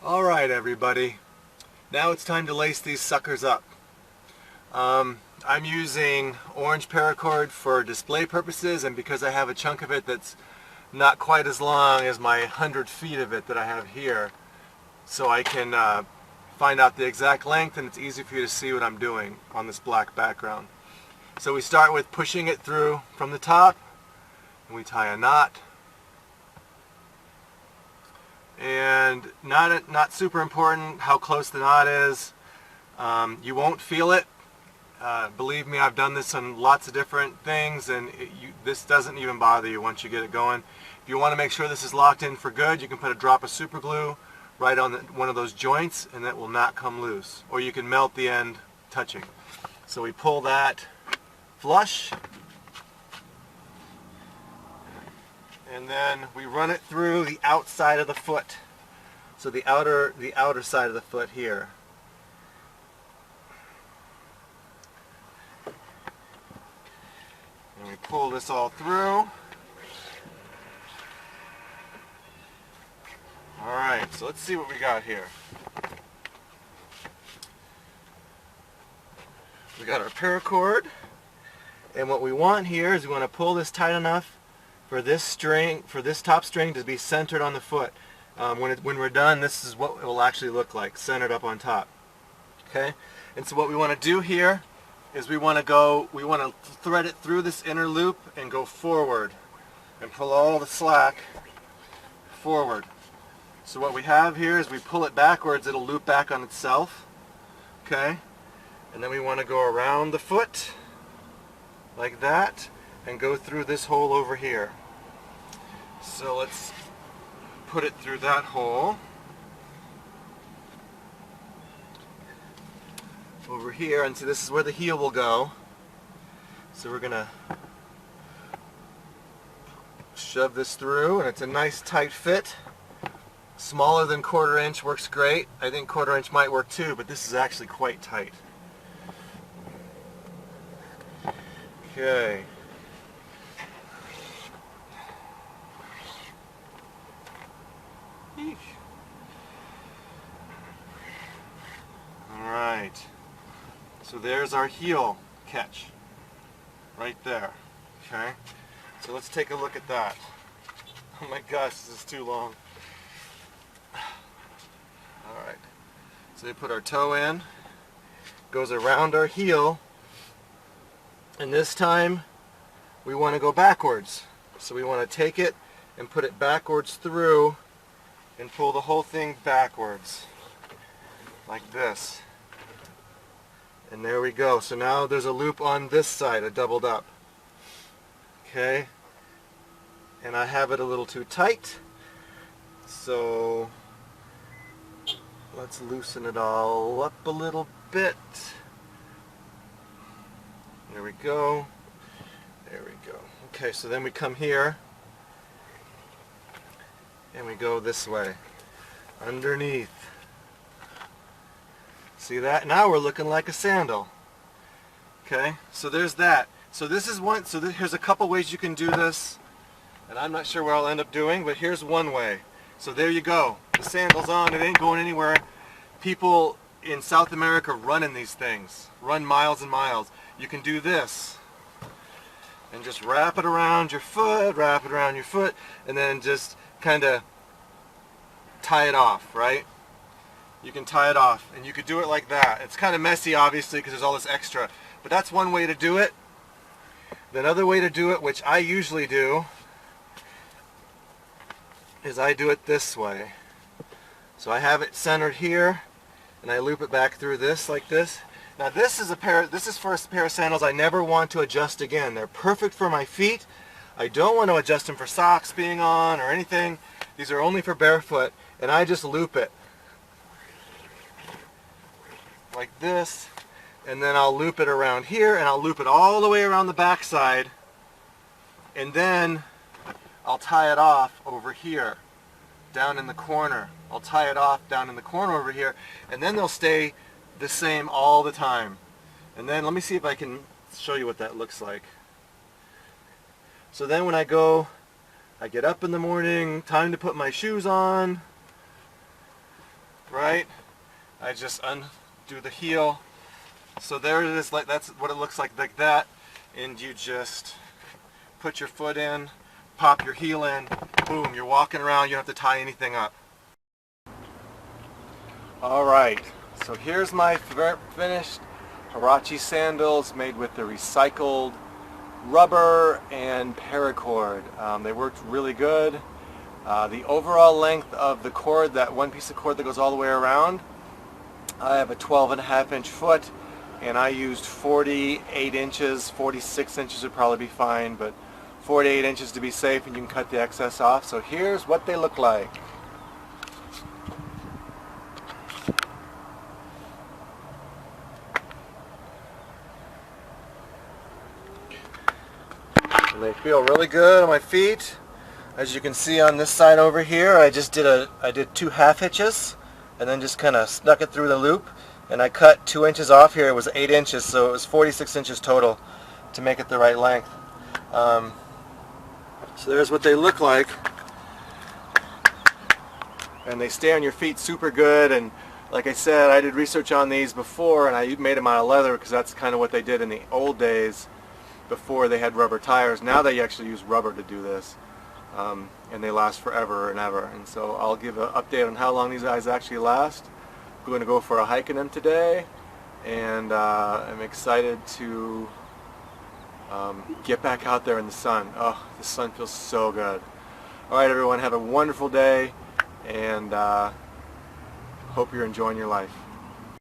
Alright everybody, now it's time to lace these suckers up. I'm using orange paracord for display purposes, and because I have a chunk of it that's not quite as long as my 100 feet of it that I have here, so I can find out the exact length, and it's easy for you to see what I'm doing on this black background. So we start with pushing it through from the top, and we tie a knot. And not super important how close the knot is. You won't feel it. Believe me, I've done this on lots of different things, and this doesn't even bother you once you get it going. If you want to make sure this is locked in for good, you can put a drop of super glue right on one of those joints, and that will not come loose. Or you can melt the end touching. So we pull that flush, and then we run it through the outside of the foot. So the outer side of the foot here. And we pull this all through. Alright, so let's see what we got here. We got our paracord, and what we want here is we want to pull this tight enough for this top string to be centered on the foot. When we're done, this is what it will actually look like, centered up on top. Okay, and so what we want to do here is we want to thread it through this inner loop and go forward, and pull all the slack forward. So what we have here is we pull it backwards, it'll loop back on itself. Okay, and then we want to go around the foot like that and go through this hole over here. So let's put it through that hole over here, and so this is where the heel will go. So we're gonna shove this through, and it's a nice tight fit. Smaller than 1/4 inch works great. I think 1/4 inch might work too, but this is actually quite tight. Okay. Alright, so there's our heel catch right there. Okay, so let's take a look at that. Oh my gosh, this is too long. Alright, so we put our toe in, goes around our heel, and this time we want to go backwards. So we want to take it and put it backwards through and pull the whole thing backwards like this. And there we go. So now there's a loop on this side, a doubled up. Okay, and I have it a little too tight, so let's loosen it all up a little bit. There we go. There we go. Okay, so then we come here and we go this way, underneath. See that? Now we're looking like a sandal. Okay, so there's that. So this is one. So here's a couple ways you can do this, and I'm not sure what I'll end up doing, but here's one way. So there you go. The sandal's on. It ain't going anywhere. People in South America run in these things, run miles and miles. You can do this and just wrap it around your foot, and then just kind of tie it off, right? You can tie it off, and you could do it like that. It's kind of messy, obviously, because there's all this extra, but that's one way to do it. Another way to do it, which I usually do, is I do it this way. So I have it centered here, and I loop it back through this like this. Now this is for a pair of sandals I never want to adjust again. They're perfect for my feet. I don't want to adjust them for socks being on or anything. These are only for barefoot, and I just loop it like this, and then I'll loop it around here, and I'll loop it all the way around the back side, and then I'll tie it off over here down in the corner. I'll tie it off down in the corner over here, and then they'll stay the same all the time. And then let me see if I can show you what that looks like. So then when I get up in the morning, time to put my shoes on, right? I just undo the heel. So there it is, like that's what it looks like that. And you just put your foot in, pop your heel in, boom, you're walking around, you don't have to tie anything up. Alright, so here's my finished Huarache sandals made with the recycled rubber and paracord. They worked really good. The overall length of the cord, that one piece of cord that goes all the way around, I have a 12.5-inch foot, and I used 48 inches, 46 inches would probably be fine, but 48 inches to be safe, and you can cut the excess off. So here's what they look like. And they feel really good on my feet. As you can see on this side over here, I did 2 half hitches and then just kind of snuck it through the loop, and I cut 2 inches off here. It was 8 inches, so it was 46 inches total to make it the right length. So there's what they look like, and they stay on your feet super good. And like I said, I did research on these before, and I made them out of leather because that's kind of what they did in the old days before they had rubber tires. Now they actually use rubber to do this, and they last forever and ever. And so I'll give an update on how long these guys actually last. I'm going to go for a hike in them today, and I'm excited to get back out there in the sun. Oh, the sun feels so good. Alright everyone, have a wonderful day, and hope you're enjoying your life.